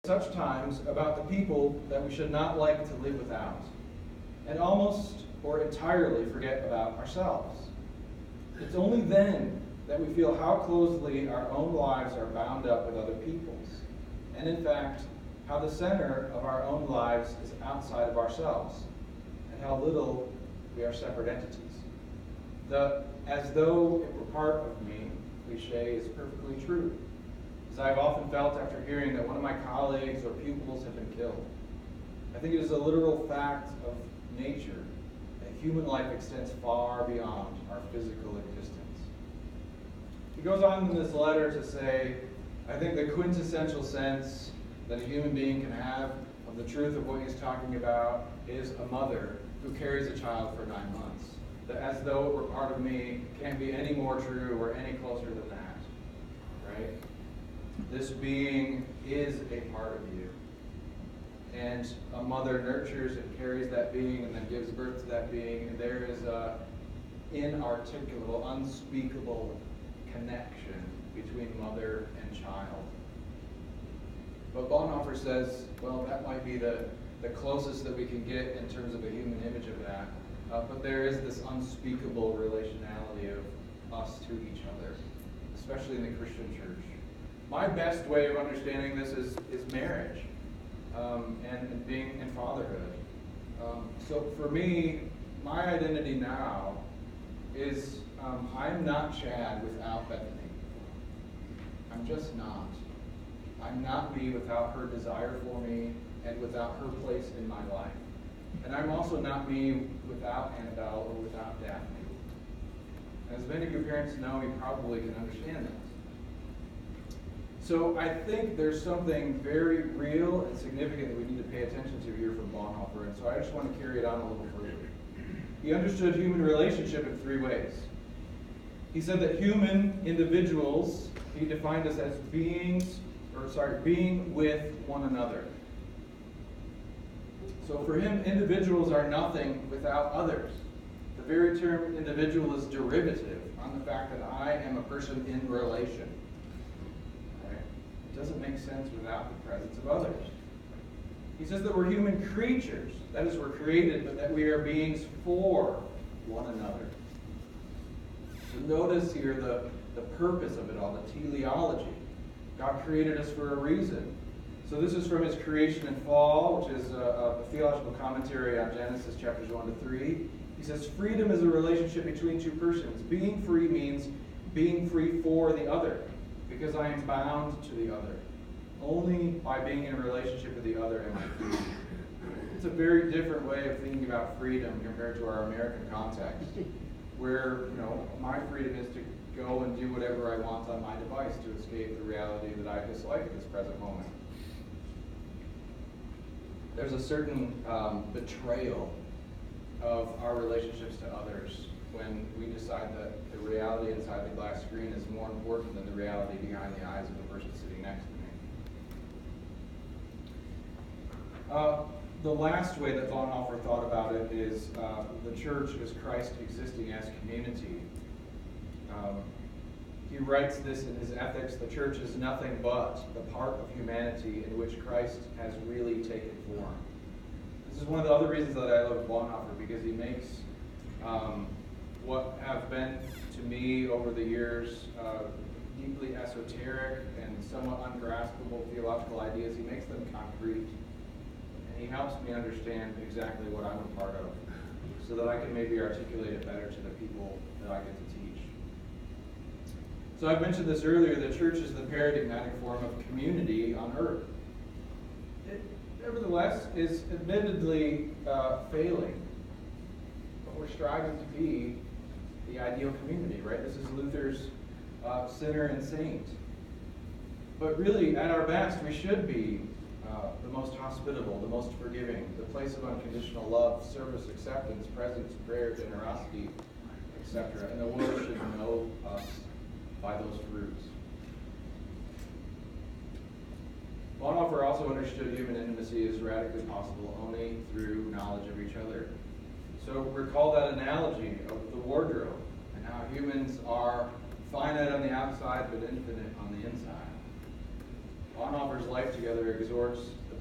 such times about the people that we should not like to live without, and almost or entirely forget about ourselves. It's only then that we feel how closely our own lives are bound up with other people's, and in fact, how the center of our own lives is outside of ourselves, and how little we are separate entities. The "as though it were part of me" cliche is perfectly true, as I've often felt after hearing that one of my colleagues or pupils have been killed. I think it is a literal fact of nature that human life extends far beyond our physical existence. He goes on in this letter to say, I think the quintessential sense that a human being can have of the truth of what he's talking about is a mother who carries a child for 9 months. That "as though it were part of me" can't be any more true or any closer than that, right? This being is a part of you. And a mother nurtures and carries that being and then gives birth to that being, and there is a inarticulable, unspeakable connection between mother and child. But Bonhoeffer says, well, that might be the closest that we can get in terms of a human image of that. But there is this unspeakable relationality of us to each other, especially in the Christian church. My best way of understanding this is marriage and being in fatherhood. So for me, my identity now is I'm not Chad without Bethany. I'm just not. I'm not me without her desire for me and without her place in my life. And I'm also not me without Annabelle or without Daphne. As many of your parents know, you probably can understand this. So I think there's something very real and significant that we need to pay attention to here from Bonhoeffer, and so I just want to carry it on a little further. He understood human relationship in 3 ways. He said that human individuals, he defined us as being with one another. So for him, individuals are nothing without others. The very term individual is derivative on the fact that I am a person in relation. Right? It doesn't make sense without the presence of others. He says that we're human creatures. That is, we're created, but that we are beings for one another. So notice here the purpose of it all, the teleology. God created us for a reason. So this is from his creation and fall, which is a theological commentary on Genesis chapters 1 to 3. He says, freedom is a relationship between 2 persons. Being free means being free for the other, because I am bound to the other. Only by being in a relationship with the other am I free. It's a very different way of thinking about freedom compared to our American context, where my freedom is to go and do whatever I want on my device to escape the reality that I dislike at this present moment. There's a certain betrayal of our relationships to others when we decide that the reality inside the glass screen is more important than the reality behind the eyes of the person sitting next to me. The last way that Bonhoeffer thought about it is the church as Christ existing as community. He writes this in his Ethics: the church is nothing but the part of humanity in which Christ has really taken form. This is one of the other reasons that I love Bonhoeffer, because he makes what have been to me over the years deeply esoteric and somewhat ungraspable theological ideas, he makes them concrete. And he helps me understand exactly what I'm a part of, so that I can maybe articulate it better to the people that I get to teach. So I mentioned this earlier, the church is the paradigmatic form of community on earth. It, nevertheless, is admittedly failing, but we're striving to be the ideal community, right? This is Luther's sinner and saint. But really, at our best, we should be the most hospitable, the most forgiving, the place of unconditional love, service, acceptance, presence, prayer, generosity, etc. And the world should know us by those fruits. Bonhoeffer also understood human intimacy is radically possible only through knowledge of each other. So recall that analogy of the wardrobe and how humans are finite on the outside but infinite on the inside. Bonhoeffer's Life Together exhorts the